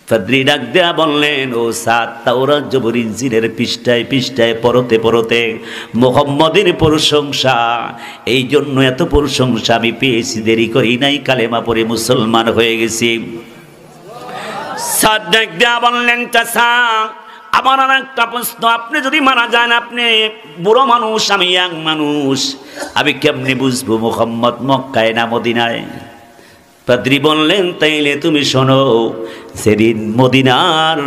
পাদ্রী ডাক দেয়া বললেন, ও সাদ, তাওরাত জবুর ইনজিলের পৃষ্ঠায় পৃষ্ঠায় পড়তে পড়তে মুহাম্মদের প্রশংসা, এই জন্য এত প্রশংসা আমি পেয়েছি, দেরি করি নাই, কালেমা পড়ে মুসলমান হয়ে গেছি। সাদ ডাক দেয়া বললেন, চাচা আমার আর একটা প্রশ্ন, আপনি যদি মারা যান, আপনি বুড়ো মানুষ, আমি ইয়াং মানুষ, আমি কেমনে বুঝবো মুহাম্মদ মক্কায় না মদিনায়? পাদ্রী বললেন, তাইলে তুমি শোনো, সেদিন মদিনার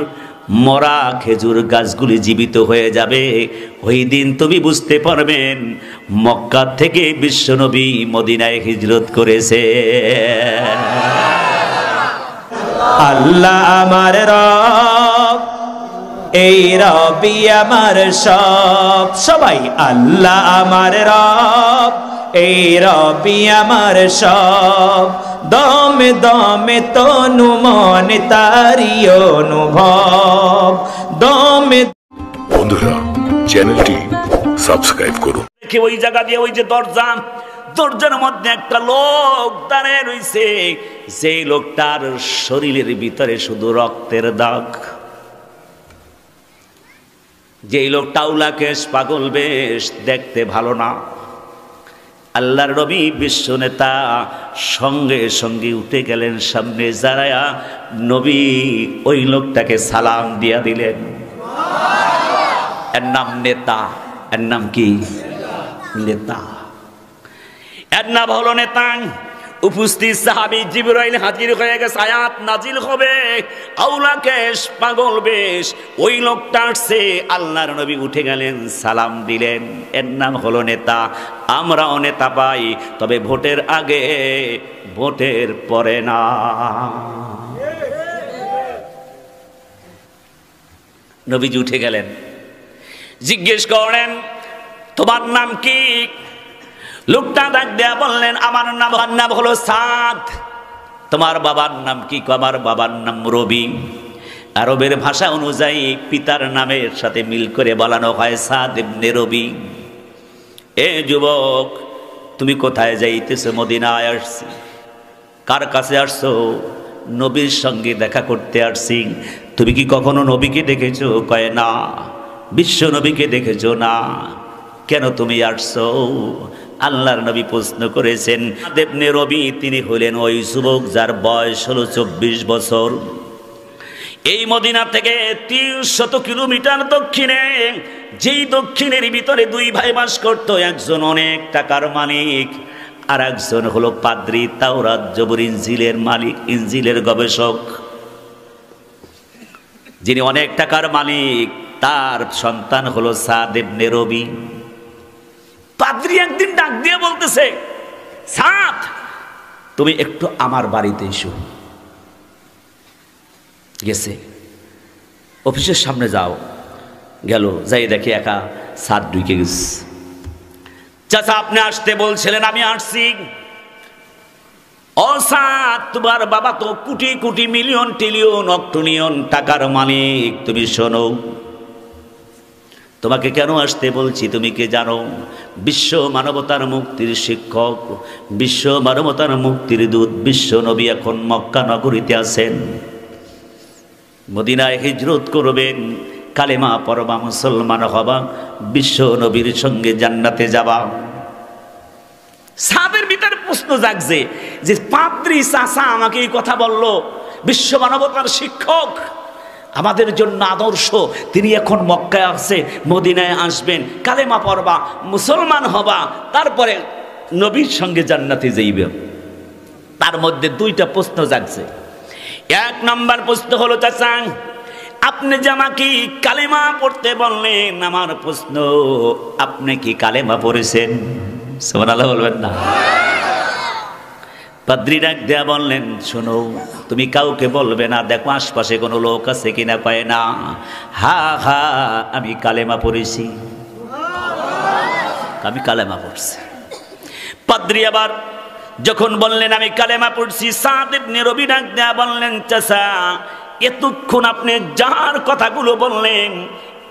মরা খেজুর গাছগুলি জীবিত হয়ে যাবে, ওই দিন তুমি বুঝতে পারবেন মক্কা থেকে বিশ্বনবী মদিনায় হিজরত করেছে। আল্লাহ আমার রব, এই রবি আমার সব, সবাই আল্লাহ আমার রব, এই রবি আমার সব, দমে দমে তনু মনে তারি অনুভব, দমে। বন্ধুরা, চ্যানেলটি সাবস্ক্রাইব করুন। ওই জায়গা দিয়ে ওই যে দরজার মধ্যে একটা লোক দাঁড়িয়ে রয়েছে, সেই লোকটার শরীরের ভিতরে শুধু রক্তের দাগ। যেই লোকটা আউলা কেশ, পাগল বেশ, দেখতে ভালো না। আল্লাহর নবী বিশ্ব নেতা সঙ্গে সঙ্গে উঠে গেলেন সামনে, যারা নবী ওই লোকটাকে সালাম দিয়া দিলেন। এর নাম নেতা, এর নাম কি? নেতা, এর নাম হলো নেতা। উপস্থিত সাহাবী জিবরাইল হাজির হয়ে গেছে, আয়াত নাজিল হবে, আউলা কেশ, পাগল বেশ, ওই লোকটা আসছে। আল্লাহর নবী উঠে গেলেন, সালাম দিলেন। এর নাম হলো নেতা। আমরাও নেতা পাই, তবে ভোটের আগে, ভোটের পরে না। নবীজি উঠে গেলেন, জিজ্ঞেস করেন, তোমার নাম কি? লোকটা ডাক দেয়া বললেন, আমার নাম হলো সাদ। তোমার বাবার নাম কি? আমার বাবার নাম রবি। আরবের ভাষা অনুযায়ী পিতার নামের সাথে মিল করে বলানো হয় সাদ ইবনে রবি। এ যুবক, তুমি কোথায় যাইতেছো? মদিনায় আসছি। কার কাছে আসছো? নবীর সঙ্গে দেখা করতে আসছি। তুমি কি কখনো নবীকে দেখেছো? কয় না। বিশ্ব নবীকে দেখেছো? না। কেন তুমি আসছো? আল্লাহর নবী প্রশ্ন করেছেন। ইবনে রবি তিনি হলেন ওই যুবক যার বয়স হলো 24 বছর। এই মদিনা থেকে 300 কিলোমিটার দক্ষিণে, যেই দক্ষিণের ভিতরে দুই ভাই বাস করত, একজন অনেক টাকার মালিক, আর একজন হলো পাদ্রী, তাওরাত জবুর ইনজিলের মালিক, ইনজিলের গবেষক। যিনি অনেক টাকার মালিক, তার সন্তান হলো সাদ ইবনে রবি। পাদ্রী একদিন ডাক দিয়ে বলতেছে, সাদ, তুমি একটু আমার বাড়িতে এসো। গেছে, অফিসের সামনে যাও। গেল, যাই দেখে একা সাদ ঢুকে গেছে। চাচা, আপনি আসতে বলছিলেন, আমি আসছি। ও সাদ, তোমার বাবা তো কোটি কোটি, মিলিয়ন, ট্রিলিয়ন, অক্টোনিয়ন টাকার মালিক। তুমি শোনো, তোমাকে কেন আসতে বলছি তুমি কে জানো? বিশ্ব মানবতার মুক্তির শিক্ষক, বিশ্ব মানবতার মুক্তির দূত, বিশ্ব নবী এখন মক্কা নগরীতে আছেন। মদিনায় হিজরত করবেন, কালেমা পড়বা, মুসলমান হবা, বিশ্ব নবীর সঙ্গে জান্নাতে যাবা। সাদের ভিতরে প্রশ্ন জাগছে যে পাদ্রী চাচা আমাকে এই কথা বললো, বিশ্ব মানবতার শিক্ষক, আমাদের জন্য আদর্শ, তিনি এখন মক্কায় আসছে, মদিনায় আসবেন, কালেমা পড়বা, মুসলমান হবা, তারপরে নবীর সঙ্গে জান্নাতে যাইবে। তার মধ্যে দুইটা প্রশ্ন জাগছে। এক নম্বর প্রশ্ন হলো, চাচা আপনি যে আমাকে কালেমা পড়তে বললেন, আমার প্রশ্ন, আপনি কি কালেমা পড়েছেন? সুবহানাল্লাহ বলবেন না? পাদ্রী ডাক দেয়া বললেন, শোনো, তুমি কাউকে বলবে না, দেখো আশপাশে কোনো লোক আছে কিনা। পায় না। হা হা, আমি কালেমা পড়েছি, আমি কালেমা পড়ছি। পাদ্রী আবার যখন বললেন আমি কালেমা পড়ছি, সাদ ইবনে রবি ডাক দেয়া বললেন, চাচা এতক্ষণ আপনি যার কথাগুলো বললেন,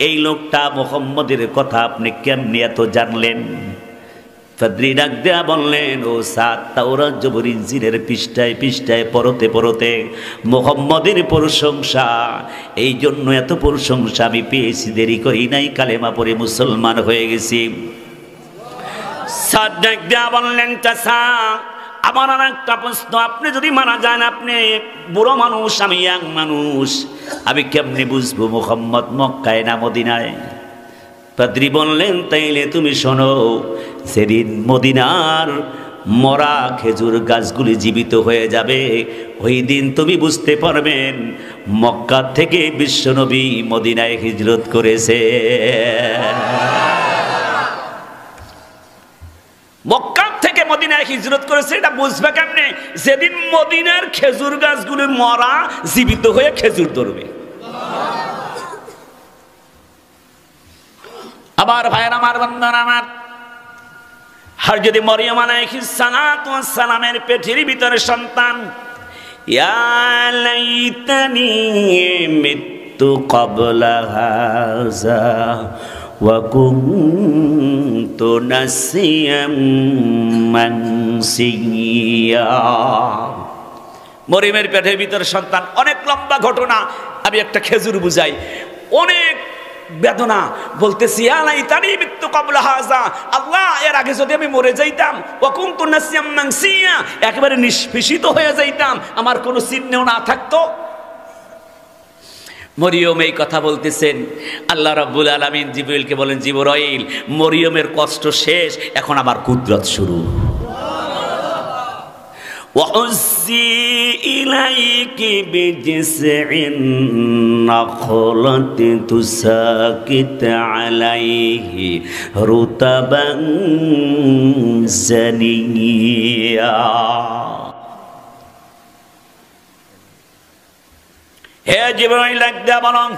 এই লোকটা মুহাম্মদের কথা আপনি কেমনে এত জানলেন? পাদ্রী ডাক দেয়া বললেন, ও সাদ, তাওরাত জবর ইনজিলের পৃষ্ঠায় পৃষ্ঠায় পড়তে পড়তে মুহাম্মদের প্রশংসা, এই জন্য এত প্রশংসা আমি পেয়েছি, দেরি করি নাই, কালেমা পড়ে মুসলমান হয়ে গেছি। সাদ ডাক দেয়া বললেন, চাচা আমার আর একটা প্রশ্ন, আপনি যদি মারা যান, আপনি বুড়ো মানুষ, আমি ইয়াং মানুষ, আমি কেমনে বুঝবো মুহাম্মদ মক্কায় না মদিনায়? পাদ্রী বললেন, তাইলে তুমি শোনো, সেদিন মদিনার মরা খেজুর গাছগুলি জীবিত হয়ে যাবে, ওই দিন তুমি বুঝতে পারবেন মক্কা থেকে বিশ্বনবী মদিনায় হিজরত করেছে। মক্কা থেকে মদিনায় হিজরত করেছে, এটা বুঝবে কেমনে? যেদিন মদিনার খেজুর গাছগুলি মরা জীবিত হয়ে খেজুর ধরবে। আবার ভাইয়ের আমার, বন্ধুরা আমার, আর যদি মরিয়ম আলাইহিস সালাতু ওয়াস সালামের পেটের ভিতরে সন্তান, ইয়া লাইতানি মিতু ক্বাবলা হাযা ওয়া কুনতু নাসিয়াম মানসিয়া। মরিয়মের পেটের ভিতরে সন্তান, অনেক লম্বা ঘটনা, আমি একটা খেজুর বুঝাই। অনেক বেদনা, বলতেছি আল্লাহ, এর আগে যদি আমি মরে যাইতাম, একেবারে নিষ্পেষিত হয়ে যাইতাম, আমার কোনো চিহ্নও না থাকতো। মরিয়ম এই কথা বলতেছেন, আল্লাহ রাব্বুল আলামিন জিবরাইলকে বলেন, জিবরাইল, মরিয়মের কষ্ট শেষ, এখন আমার কুদরত শুরু। وَحُزِّي إِلَيْكِ بِجِذْعِ النَّخْلَةِ تُسَاقِطْ عَلَيْهِ رُطَبًا جَنِيًّا। হে জিবরাইল, একদা বলুন,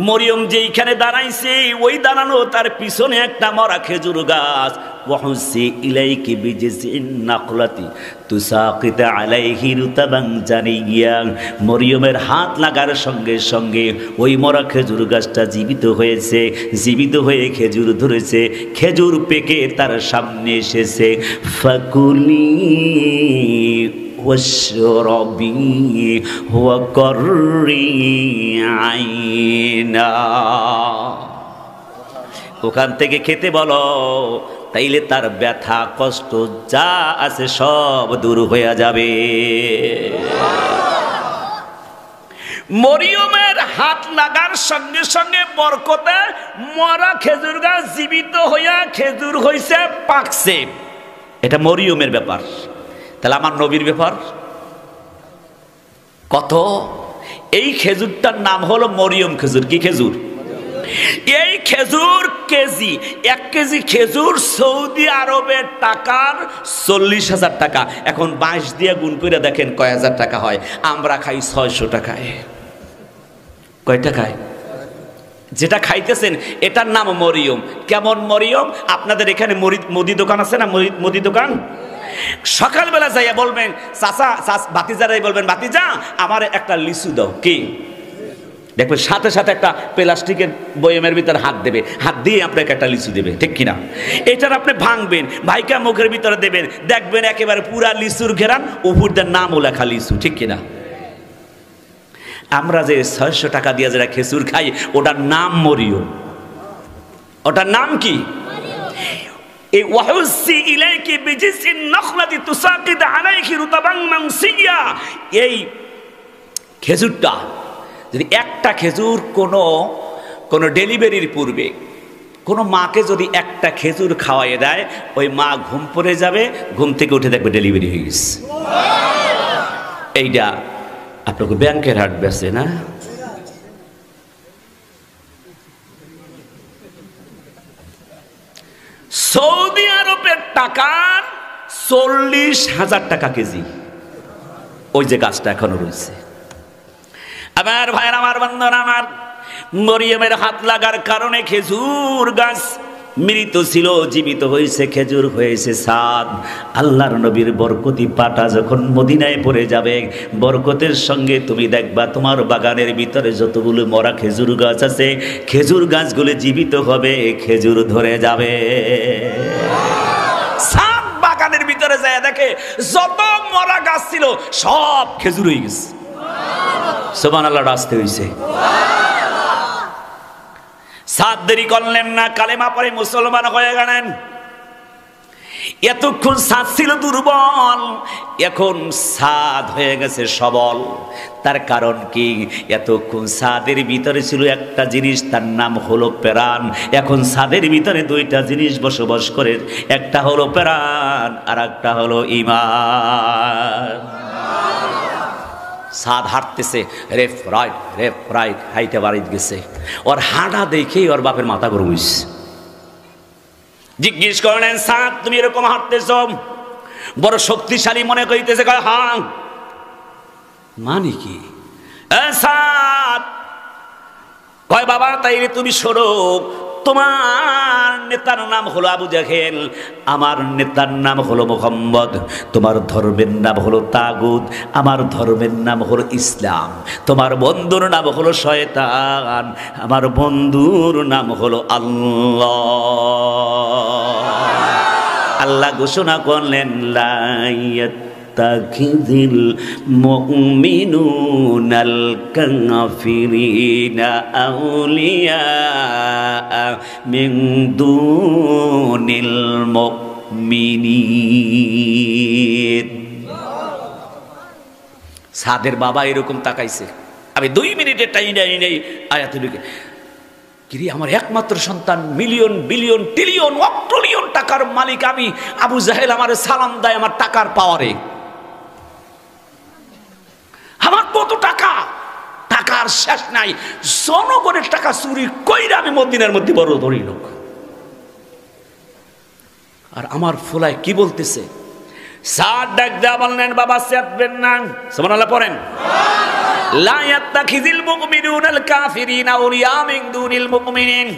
মরিয়ম যেইখানে দাঁড়াইছে ওই দাঁড়ানো তার পিছনে একটা মরা খেজুর গাছ। ওয়াহুসি ইলাইকি বিজিসিন নাখলাতি তুসাকিত আলাইহি রুতাবান জানিয়া, মরিয়মের হাত লাগার সঙ্গে সঙ্গে ওই মরা খেজুর গাছটা জীবিত হয়েছে, জীবিত হয়ে খেজুর ধরেছে, খেজুর পেকে তার সামনে এসেছে। ফাকুলি ওয়াশরাবি ওয়া কররি আইনা, ওখান থেকে খেতে বলো, তাইলে তার ব্যথা কষ্ট যা আছে সব দূর হয়ে যাবে। মরিয়মের হাত লাগার সঙ্গে সঙ্গে বরকতে মরা খেজুর গাছ জীবিত হইয়া খেজুর হইছে, পাকছে। এটা মরিয়মের ব্যাপার। তাহলে আমার নবীর ব্যাপার কত? এই খেজুরটার নাম হলো মরিয়ম খেজুর। কি খেজুর? এই খেজুর কেজি, 1 কেজি খেজুর সৌদি আরবের টাকার 40,000 টাকা। এখন 22 দিয়ে গুণ করে দেখেন কয় হাজার টাকা হয়। আমরা খাই 600 টাকায়। কয় টাকায়? যেটা খাইতেছেন এটার নাম মরিয়ম। কেমন মরিয়ম? আপনাদের এখানে মুদি দোকান আছে না? মুদি দোকান সকালবেলা যাইয়া বলবেন, চাচা ভাতিজারাই বলবেন, ভাতিজা আমার একটা লিচু দাও। কি দেখবেন সাথে সাথে একটা প্লাস্টিকের বয়মের ভিতরে হাত দেবে, হাত দিয়ে আপনাকে একটা লিচু দেবে, ঠিক কিনা? এটার আপনি ভাঙবেন, ভাইকা মুখের ভিতরে দেবেন, দেখবেন একেবারে পুরা লিচুর ঘেরান, উপরদের নামও লেখা লিচু, ঠিক কিনা? আমরা যে 600 টাকা দিয়ে যারা খেজুর খাই ওটার নাম মরিয়ম। ওটার নাম কি? এই ওয়াহুসি ইলাইকি বিজিসিন নাখলাতি তুসাকিত আলাইহি রুতাবান মানসিয়া, এই খেজুরটা যদি একটা খেজুর কোনো ডেলিভারির পূর্বে কোনো মাকে যদি একটা খেজুর খাওয়াইয়ে দেয়, ওই মা ঘুম পড়ে যাবে, ঘুম থেকে উঠে দেখবে ডেলিভারি হয়ে গেছে। এইটা আপনাকে ব্যাংকের হাট বেছে না? সৌদি আরবের টাকার 40,000 টাকা কেজি ওই যে গাছটা এখনো রয়েছে। আমার ভাইয়ের, আমার বন্ধুরা আমার, মরিয়মের হাত লাগার কারণে খেজুর গাছ মৃত ছিল, জীবিত হয়েছে, খেজুর হয়েছে সাদ। আল্লাহর নবীর বরকতি পাটা যখন মদিনায় পড়ে যাবে, বরকতের সঙ্গে তুমি দেখবা তোমার বাগানের ভিতরে যতগুলো মরা খেজুর গাছ আছে, খেজুর গাছগুলো জীবিত হবে, খেজুর ধরে যাবে। যায় দেখে যত মরা গাছ ছিল সব খেজুর হয়ে গেছে। সুবহানাল্লাহ, রাস্তে হইছে। সাদ দেরি করলেন না, কালেমা পড়ে মুসলমান হয়ে গেলেন। এতক্ষণ সাদ ছিল দুর্বল, এখন সাদ হয়ে গেছে সবল। তার কারণ কি? এতক্ষণ সাদের ভিতরে ছিল একটা জিনিস, তার নাম হলো প্রাণ। এখন সাদের ভিতরে দুইটা জিনিস বসবাস করে, একটা হলো প্রাণ আর একটা হলো ঈমান। সাদ হাঁটতেছে, লেফট রাইট হাইটে বাড়িতে গেছে। ওর হাঁটা দেখেই ওর বাপের মাথা গরম হইছে। জিজ্ঞেস করলেন, সাদ তুমি এরকম হাঁটতেছ, বড় শক্তিশালী মনে করিতেছে? কয় হ্যাঁ। মানে কি? সাদ কয় বাবা তাইলে তুমি শোনো, তোমার নেতার নাম হলো আবু জাহেল, আমার নেতার নাম হলো মুহাম্মদ, তোমার ধর্মের নাম হলো তাগুত, আমার ধর্মের নাম হলো ইসলাম, তোমার বন্ধুর নাম হলো শয়তান, আমার বন্ধুর নাম হলো আল্লাহ। আল্লাহ ঘোষণা করলেন, লা ইয়াত্তাখিযিল মুমিনুনাল কাফিরিনা আউলিয়া মিন দুনিল মুমিনিন। সাদের বাবা এরকম তাকাইছে। আমি 2 মিনিটের টাইম নেই আয়াতে ঢুকে, কিরে আমার একমাত্র সন্তান, মিলিয়ন বিলিয়ন ট্রিলিয়ন অক্ট্রিলিয়ন টাকার মালিক আমি, আবু জাহেল আমার সালাম দেয় আমার টাকার পাওয়ারে। আমার কত টাকা, টাকার শেষ নাই, জনগণের টাকা চুরি কইরা আমি মদিনার মধ্যে বড় ধরি লোক। আর আমার ফুলায় কি বলতেছে? সাদ ডাক দেয়া বললেন, বাবা চেতবেন না। সুবহানাল্লাহ পড়েন। লা ইয়াত্তাখিযিল মুমিনুনাল কাফিরিনা আউলিয়া মিন দুনিল মুমিনিন।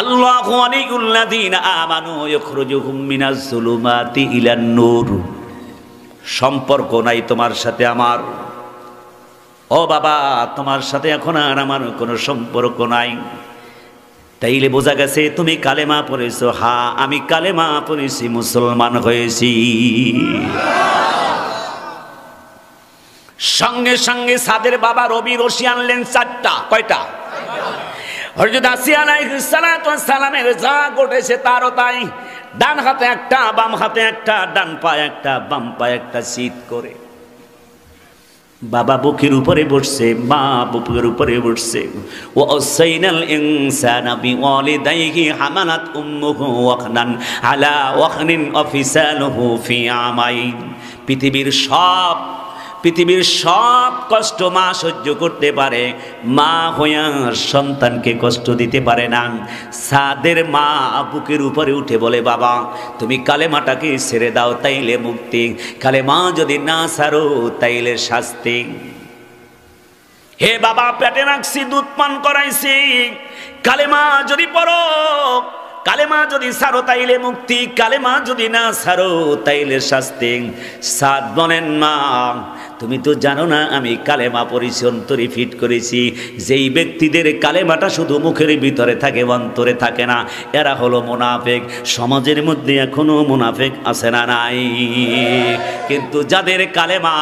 আল্লাহু ওয়ালিয়ুল্লাযীনা আমানু ইখরুজুহুম মিনাজ যুলুমাতি ইলান নূর। সম্পর্ক নাই তোমার সাথে আমার। ও বাবা, তোমার সাথে এখন আর আমার কোনো সম্পর্ক নাই। তাইলে বোঝা গেছে তুমি কালেমা পড়েছো। হ্যাঁ, আমি কালেমা পড়েছি, মুসলমান হয়েছি। সঙ্গে সঙ্গে সাদের বাবা রবি রশি আনলেন 4টা। কয়টা? হযরত আসিয়া আলাইহিস সালাতু ওয়াস সালামের যা ঘটেছে তারও তাই। ডান হাতে একটা, বাম হাতে একটা, ডান পায়ে একটা, বাম পায়ে একটা শীত করে। বাবা বুকের উপরে বসছে, মা বুকের উপরে বসছে। ওয়াসাইনাল ইনসানা বিওয়ালিদাইহি হামালাত উম্মুহু ওয়াখনান আলা ওয়াখনিন অফিসালুহু ফি আমাইন। পৃথিবীর সব কষ্ট মা সহ্য করতে পারে, মা হইয়া সন্তানকে কষ্ট দিতে পারে না। সাদের মা বুকের উপরে উঠে বলে, বাবা তুমি কালেমাটাকে ছেড়ে দাও, তাইলে মুক্তি। কালেমা যদি না ছাড়ো তাইলে শাস্তি। হে বাবা, পেটে রাখছি, দুধ পান করাইছি, কালেমা যদি পড়ো, কালেমা যদি ছাড়ো তাইলে মুক্তি, কালেমা যদি না ছাড়ো তাইলে শাস্তি। সাদ বলেন, মা তুমি তো জানো না আমি কালেমা পড়েছি, অন্তরে ফিট করেছি। যেই ব্যক্তিদের কালেমাটা শুধু মুখের ভিতরে থাকে, অন্তরে থাকে না, এরা হলো মুনাফিক। সমাজের মধ্যে এখনো মুনাফিক আছে না নাই? কিন্তু যাদের কালেমা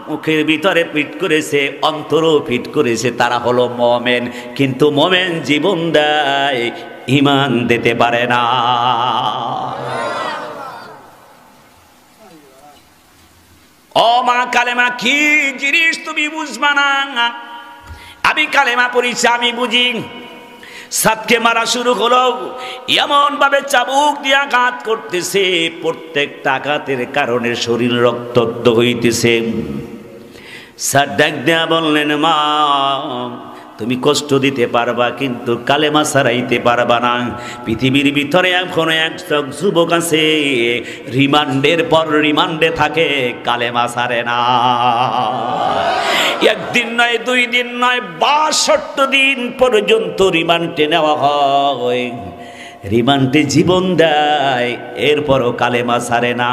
মুখের ভিতরে ফিট করেছে, অন্তরও ফিট করেছে, তারা হলো মুমিন। কিন্তু মুমিন জীবন দেয়, ঈমান দিতে পারে না। ও মা, কালেমা কি জিনিস তুমি বুঝবা না। আমি কালেমা পড়িছি, আমি বুঝি। সাদকে মারা শুরু হলো, এমন ভাবে চাবুক দিয়া আঘাত করতেছে, প্রত্যেকটা আঘাতের কারণে শরীর রক্তাক্ত হইতেছে। সাদ ডাক দেয়া বললেন, মা তুমি কষ্ট দিতে পারবা, কিন্তু কালেমা ছাড়াইতে পারবা না। পৃথিবীর ভিতরে এখনো একজন যুবক আছে, রিমান্ডের পর রিমান্ডে থাকে, কালেমা ছাড়ে না। একদিন নয়, 2 দিন নয়, 62 দিন পর্যন্ত রিমান্ডে নেওয়া হয়। রিমান্ডে জীবন দেয়, এরপরও কালেমা ছাড়ে না।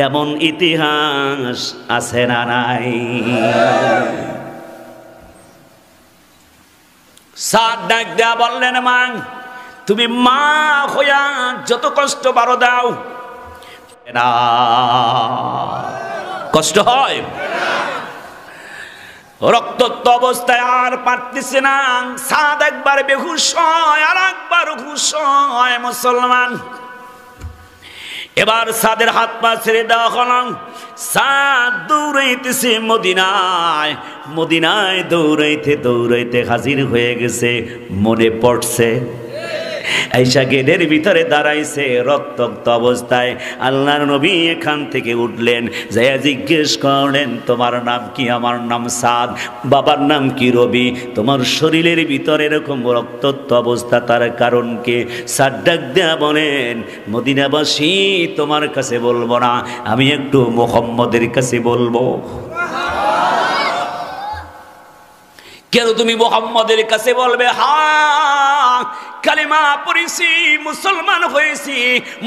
এমন ইতিহাস আছে না নাই? সাদ ডাক দেয়া বললেন, মা তুমি মা হইয়া যত কষ্ট পারো দাও, না, কষ্ট হয়। রক্তাক্ত অবস্থায় আর পারতেছে না। সাদ একবার বেহুশ হয়, আর একবার হুশ হয় মুসলমান। এবার সাদের হাত পা ছেড়ে দেওয়া হলো। সাদ দৌড়াইতেছে মদিনায়, মদিনায় দৌড়াইতে দৌড়াইতে হাজির হয়ে গেছে। মনে পড়ছে আয়েশা গেটের ভিতরে দাঁড়াইছে রক্তাক্ত অবস্থায়। আল্লাহর নবী এখান থেকে উঠলেন, যাইয়া জিজ্ঞেস করলেন, তোমার নাম কি? আমার নাম সাদ। বাবার নাম কি? রবি। তোমার শরীরের ভিতরে এরকম রক্তাক্ত অবস্থা, তার কারণ কি? সাদ ডাক দেয়া বলেন, মদিনাবাসী তোমার কাছে বলবো না, আমি একটু মুহাম্মদের কাছে বলবো। কেন তুমি মুহাম্মদের কাছে বলবে? হ্যাঁ, কালিমা পড়েছি, মুসলমান হয়েছি,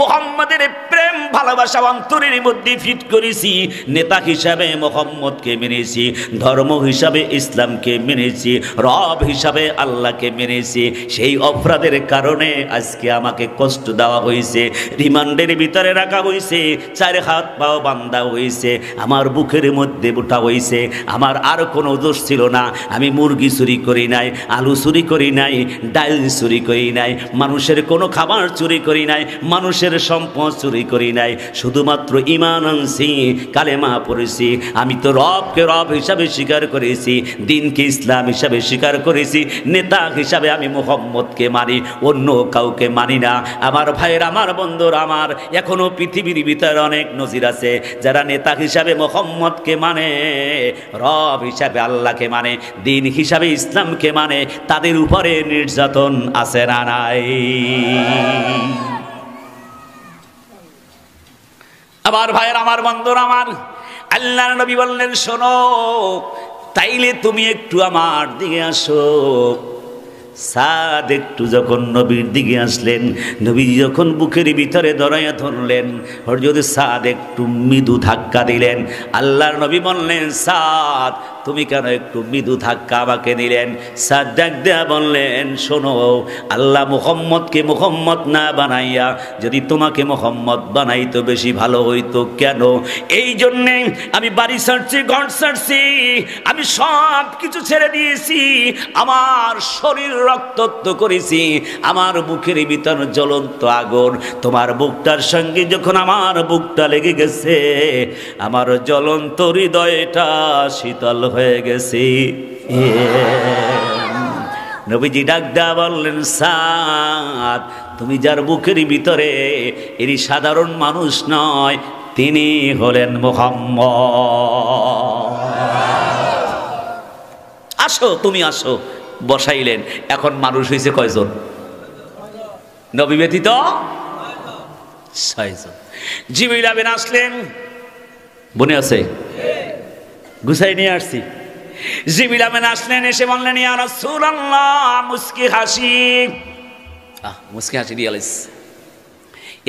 মুহাম্মাদের প্রেম ভালোবাসা অন্তরের মধ্যে ফিট করেছি, নেতা হিসাবে মুহাম্মদকে মেনেছি, ধর্ম হিসাবে ইসলামকে মেনেছি, রব হিসাবে আল্লাহকে মেনেছি। সেই অপরাধের কারণে আজকে আমাকে কষ্ট দেওয়া হয়েছে, রিমান্ডের ভিতরে রাখা হয়েছে, 4 হাত পাও বান্ধা হয়েছে, আমার বুকের মধ্যে উঠা হয়েছে। আমার আর কোনো দোষ ছিল না। আমি মুরগি চুরি করি নাই, আলু চুরি করি নাই, ডাল চুরি করি নাই, মানুষের কোনো খাবার চুরি করি নাই, মানুষের সম্পদ চুরি করি নাই। শুধুমাত্র ঈমান আনছি, কালেমা পড়েছি। আমি তো রবকে রব হিসাবে স্বীকার করেছি, দিনকে ইসলাম হিসাবে স্বীকার করেছি, নেতা হিসাবে আমি মুহাম্মদকে মানি, অন্য কাউকে মানি না। আমার ভাইয়ের, আমার বন্ধুর, আমার এখনো পৃথিবীর ভিতরে অনেক নজির আছে যারা নেতা হিসাবে মুহাম্মদকে মানে, রব হিসাবে আল্লাহকে মানে, দিন হিসাবে ইসলামকে মানে, তাদের উপরে নির্যাতন আছে না নাই? আমার ভাইয়ের, আমার বন্ধুর, আমার আল্লাহর নবী বললেন, শোনো, তাইলে তুমি একটু আমার দিকে আসো। সাদ একটু যখন নবীর দিকে আসলেন, নবী যখন বুকের ভিতরে দরাইয়া ধরলেন, হযরত সাদ একটু মৃদু ধাক্কা দিলেন। আল্লাহর নবী বললেন, সাদ তুমি কেন একটু মৃদু ধাক্কা আমাকে দিলেন? সাদ ডাক দেয়া বললেন, শোনো, আল্লাহ মুহাম্মদকে মুহাম্মদ না বানাইয়া যদি তোমাকে মুহাম্মদ বানাইতো বেশি ভালো হইতো। কেন? এই জন্যে আমি বাড়ি ছাড়ছি, ঘর ছাড়ছি, আমি সব কিছু ছেড়ে দিয়েছি, আমার শরীর রক্তাক্ত করেছি, আমার বুকের ভিতর জ্বলন্ত আগুন। তোমার বুকটার সঙ্গে যখন আমার বুকটা লেগে গেছে, আমার জ্বলন্ত হৃদয়টা শীতল হয়ে গেছে। নবীজি ডাক দেয়া বললেন, সাদ তুমি যার বুকের ভিতরে, এরই সাধারণ মানুষ নয়, তিনি হলেন মুহাম্মদ। আসো, তুমি আসো। বসাইলেন। এখন মানুষ হয়েছে কয়জন? নবী ব্যতীত 6 জন। জিবরিল আমিন আসলেন, মনে আছে? গুছাই নিয়ে আসছি। জিবরিল আমিন আসলেন, এসে বললেন, ইয়া রাসূলুল্লাহ, মুস্কি হাসি, মুস্কি হাসি দিয়ালিস,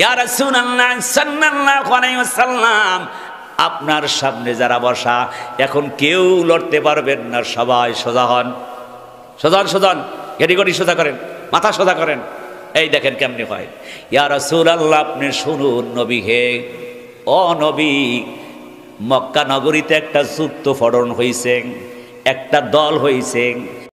ইয়া রাসূলুল্লাহ সাল্লাল্লাহু আলাইহি ওয়াসাল্লাম, আপনার সামনে যারা বসা, এখন কেউ লড়তে পারবেন না, সবাই সোজা হন। সোজান সোজান, গেটি গটি সোজা করেন, মাথা সোজা করেন। এই দেখেন কেমনি হয়। ইয়া রাসূলুল্লাহ, আপনি শুনুন, নবী হে, ও নবী, মক্কা নগরীতে একটা যুদ্ধ ফড়ন হইছে, একটা দল হইছে।